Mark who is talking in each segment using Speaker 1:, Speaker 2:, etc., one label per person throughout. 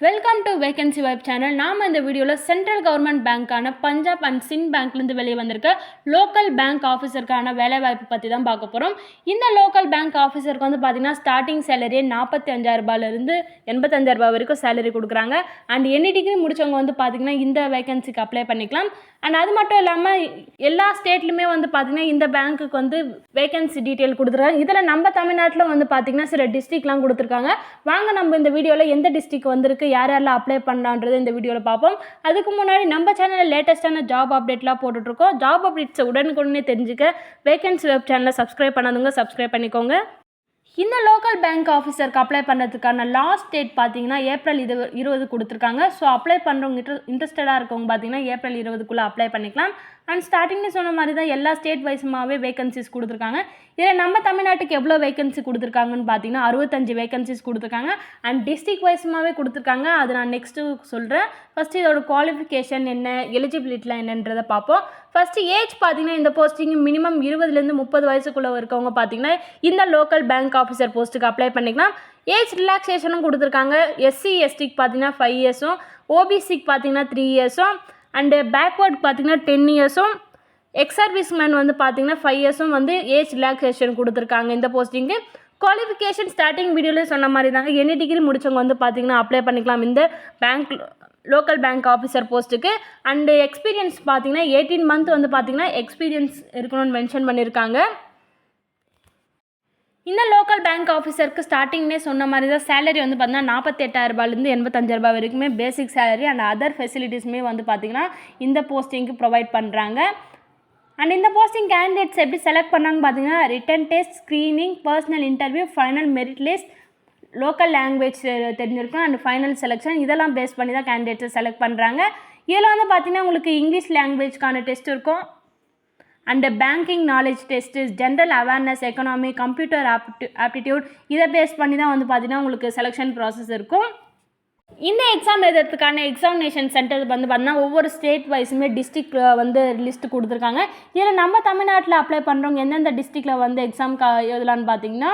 Speaker 1: Welcome to vacancy web channel. நாம் இந்த வீடியோவில் சென்ட்ரல் கவர்மெண்ட் பேங்க்கான பஞ்சாப் அண்ட் சிந்த் பேங்க்லேருந்து வெளியே வந்திருக்க லோக்கல் பேங்க் ஆஃபீஸருக்கான வேலைவாய்ப்பு பற்றி தான் பார்க்க போகிறோம். இந்த லோக்கல் பேங்க் ஆஃபீஸருக்கு வந்து பார்த்திங்கன்னா ஸ்டார்டிங் சேலரியே 45,000 85,000 வரைக்கும் சேலரி கொடுக்குறாங்க. அண்ட் எனி டிகிரி முடித்தவங்க வந்து பார்த்திங்கன்னா இந்த வேகன்சிக்கு அப்ளை பண்ணிக்கலாம். அண்ட் அது மட்டும் இல்லாமல் எல்லா ஸ்டேட்லையுமே வந்து பார்த்திங்கன்னா இந்த பேங்க்குக்கு வந்து வேகன்சி டீட்டெயில் கொடுத்துருக்காங்க. இதில் நம்ம தமிழ்நாட்டில் வந்து பார்த்திங்கன்னா சில டிஸ்ட்ரிக்ட்லாம் கொடுத்துருக்காங்க. வாங்க நம்ம இந்த வீடியோவில் எந்த டிஸ்ட்ரிக் வந்திருக்கு, யார் யாரெல்லாம் அப்ளை பண்ணலான்றது இந்த வீடியோவில் பார்ப்போம். அதுக்கு முன்னாடி நம்ம சேனலில் லேட்டஸ்ட்டான ஜாப் அப்டேட்லாம் போட்டுட்ருக்கோம். ஜாப் அப்டேட்ஸை உடனுக்குடனே தெரிஞ்சுக்க வேகன்சி வெப் சேனலை சப்ஸ்கிரைப் பண்ணாதவங்க சப்ஸ்கிரைப் பண்ணிக்கோங்க. இந்த லோக்கல் பேங்க் ஆஃபீஸருக்கு அப்ளை பண்ணுறதுக்கான லாஸ்ட் டேட் பார்த்தீங்கன்னா ஏப்ரல் 20 கொடுத்துருக்காங்க. ஸோ அப்ளை பண்ணுறவங்க இன்ட்ரெஸ்டடாக இருக்கவங்க பார்த்தீங்கன்னா ஏப்ரல் 20 அப்ளை பண்ணிக்கலாம். அண்ட் ஸ்டார்டிங்கில் சொன்ன மாதிரி தான் எல்லா ஸ்டேட் வைஸுமாகவே வேகன்சிஸ் கொடுத்துருக்காங்க. இதில் நம்ம தமிழ்நாட்டுக்கு எவ்வளோ வேகன்சி கொடுத்துருக்காங்கன்னு பார்த்தீங்கன்னா 65 வேகன்சிஸ் கொடுத்துருக்காங்க. அண்ட் டிஸ்ட்ரிக் வைஸுமாகவே கொடுத்துருக்காங்க. அது நான் நெக்ஸ்ட்டு சொல்கிறேன். ஃபஸ்ட்டு இதோட குவாலிஃபிகேஷன் என்ன, எலிஜிபிலிட்டிலாம் என்னன்றதை பார்ப்போம். ஃபஸ்ட்டு ஏஜ் பார்த்தீங்கன்னா இந்த போஸ்டிங் மினிமம் 20லேருந்து 30 வயசுக்குள்ளே இருக்கவங்க பார்த்தீங்கன்னா இந்த லோக்கல் பேங்க் ஆஃபீஸர் போஸ்ட்டுக்கு அப்ளை பண்ணிக்கலாம். ஏஜ் ரிலாக்ஸேஷனும் கொடுத்துருக்காங்க. எஸ்சி எஸ்டிக்கு பார்த்தீங்கன்னா 5 இயர்ஸும், ஓபிசிக்கு பார்த்தீங்கன்னா 3 இயர்ஸும், அண்டு பேக்வேர்டு பார்த்தீங்கன்னா 10 இயர்ஸும், எக்ஸ் சர்வீஸ் மேன் வந்து பார்த்தீங்கன்னா 5 இயர்ஸும் வந்து ஏஜ் ரிலாக்ஸேஷன் கொடுத்துருக்காங்க இந்த போஸ்டிங்கு. குவாலிஃபிகேஷன் ஸ்டார்டிங் வீடியோலேயே சொன்ன மாதிரி தாங்க, எனி டிகிரி முடித்தவங்க வந்து பார்த்தீங்கன்னா அப்ளை பண்ணிக்கலாம் இந்த பேங்க் லோக்கல் பேங்க் ஆஃபீஸர் போஸ்ட்டுக்கு. அண்டு எக்ஸ்பீரியன்ஸ் பார்த்தீங்கன்னா 18 மந்த் வந்து பார்த்தீங்கன்னா எக்ஸ்பீரியன்ஸ் இருக்கணும்னு மென்ஷன் பண்ணியிருக்காங்க. இந்த லோக்கல் பேங்க் ஆஃபீஸருக்கு ஸ்டார்டிங்னே சொன்ன மாதிரி தான் சேலரி வந்து பார்த்தீங்கன்னா 48,000 85,000 வரைக்குமே பேசிக் சேலரி. அண்ட் அதர் ஃபெசிலிட்டிஸுமே வந்து பார்த்திங்கன்னா இந்த போஸ்டிங்க்கு ப்ரொவைட் பண்ணுறாங்க. அண்ட் இந்த போஸ்டிங் கேண்டிடேட்ஸ் எப்படி செலக்ட் பண்ணாங்க பார்த்தீங்கன்னா written test, screening, personal interview, final merit list, local language தெரிஞ்சிருக்கும் அண்ட் ஃபைனல் செலெக்ஷன் இதெல்லாம் பேஸ் பண்ணி தான் கேண்டிடேட்ஸை செலக்ட் பண்ணுறாங்க. இதில் வந்து பார்த்திங்கன்னா உங்களுக்கு இங்கிலீஷ் லாங்குவேஜ்க்கான டெஸ்ட் இருக்கும். And banking knowledge test, general awareness, economy, computer aptitude இதை பேஸ் பண்ணி தான் வந்து பார்த்திங்கன்னா உங்களுக்கு செலெக்ஷன் ப்ராசஸ் இருக்கும். இந்த எக்ஸாம் எழுதுறதுக்கான எக்ஸாமினேஷன் சென்டர் வந்து பார்த்தீங்கன்னா ஒவ்வொரு ஸ்டேட் வைஸுமே டிஸ்ட்ரிக்ட் வந்து லிஸ்ட்டு கொடுத்துருக்காங்க. இதில் நம்ம தமிழ்நாட்டில் அப்ளை பண்ணுறவங்க எந்தெந்த டிஸ்ட்ரிக்டில் வந்து எக்ஸாம் எழுதலான்னு பார்த்தீங்கன்னா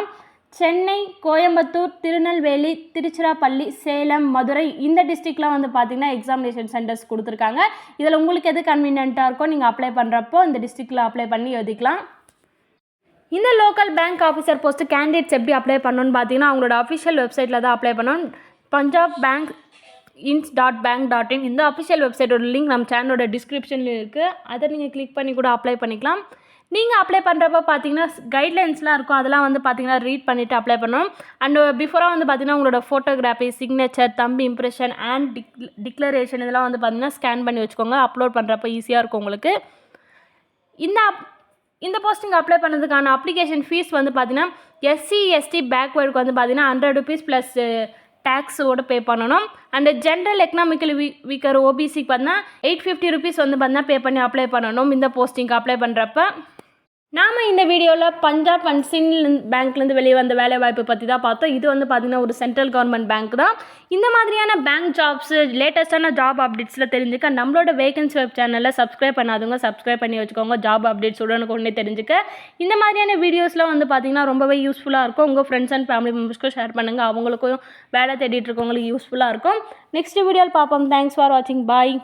Speaker 1: சென்னை, கோயம்புத்தூர், திருநெல்வேலி, திருச்சிராப்பள்ளி, சேலம், மதுரை இந்த டிஸ்ட்ரிக்ட்லாம் வந்து பார்த்திங்கன்னா எக்ஸாமினேஷன் சென்டர்ஸ் கொடுத்துருக்காங்க. இதில் உங்களுக்கு எது கன்வீனியண்ட்டாக இருக்கோ நீங்கள் அப்ளை பண்ணுறப்போ இந்த டிஸ்ட்ரிக்டில் அப்ளை பண்ணி எழுதிக்கலாம். இந்த local bank officer post candidates எப்படி அப்ளை பண்ணணும்னு பார்த்தீங்கன்னா அவங்களோட அஃபிஷியல் வெப்சைட்டில் தான் அப்ளை பண்ணணும். punjabbank.ins.bank.in இந்த அஃபிஷியல் வெப்சைட்டோட லிங்க் நம்ம சேனலோட டிஸ்கிரிப்ஷனில் இருக்குது. அதை நீங்கள் கிளிக் பண்ணி கூட அப்ளை பண்ணிக்கலாம். நீங்கள் அப்ளை பண்ணுறப்ப பார்த்தீங்கன்னா கைட்லைன்ஸ்லாம் இருக்கும், அதெல்லாம் வந்து பார்த்தீங்கன்னா ரீட் பண்ணிவிட்டு அப்ளை பண்ணணும். அண்ட் பிஃபோராக வந்து பார்த்தீங்கன்னா உங்களோட ஃபோட்டோகிராஃபி, சிக்னேச்சர், தம்பி இம்ப்ரெஷன் அண்ட் டிக்ளரேஷன் இதெல்லாம் வந்து பார்த்தீங்கன்னா ஸ்கேன் பண்ணி வச்சுக்கோங்க. அப்லோட் பண்ணுறப்ப ஈஸியாக இருக்கும் உங்களுக்கு. இந்த போஸ்டிங் அப்ளை பண்ணதுக்கான அப்ளிகேஷன் ஃபீஸ் வந்து பார்த்தீங்கன்னா எஸ்சி எஸ்டி பேக்வேர்டுக்கு வந்து பார்த்தீங்கன்னா 100 rupees ப்ளஸ் டேக்ஸோடு பே பண்ணணும். அண்ட் ஜென்ரல் எக்கனாமிக்கல் வீக்கர் ஓபிசிக்கு பார்த்தீங்கன்னா 850 rupees வந்து பார்த்தீங்கன்னா பே பண்ணி அப்ளை பண்ணணும் இந்த போஸ்டிங்க்கு அப்ளை பண்ணுறப்ப. நாம் இந்த வீடியோவில் பஞ்சாப் அண்ட் சிந்த் பேங்க்லேருந்து வெளியே வந்த வேலை வாய்ப்பு பற்றி தான் பார்த்தோம். இது வந்து பார்த்திங்கன்னா ஒரு சென்ட்ரல் கவர்மெண்ட் பேங்க் தான். இந்த மாதிரியான பேங்க் ஜாப்ஸு லேட்டஸ்ட்டான ஜாப் அப்டேட்ஸில் தெரிஞ்சுக்க நம்மளோட வேகன்சி வெப் சேனலில் சப்ஸ்கிரைப் பண்ணாதவங்க சப்ஸ்கிரைப் பண்ணி வச்சுக்கோங்க. ஜாப் அப்டேட்ஸ் உடனே தெரிஞ்சுக்க. இந்த மாதிரியான வீடியோஸ்லாம் வந்து பார்த்திங்கன்னா ரொம்பவே யூஸ்ஃபுல்லாக இருக்கும். உங்கள் ஃப்ரெண்ட்ஸ் அண்ட் ஃபேமிலி மெம்பர்ஸ்க்கும் ஷேர் பண்ணுங்கள். அவங்களுக்கும் வேலை தேடிட்டு இருக்கவங்களுக்கு யூஸ்ஃபுல்லாக இருக்கும். நெக்ஸ்ட் வீடியோவில் பார்ப்போம். தேங்க்ஸ் ஃபார் வாட்சிங். பாய்.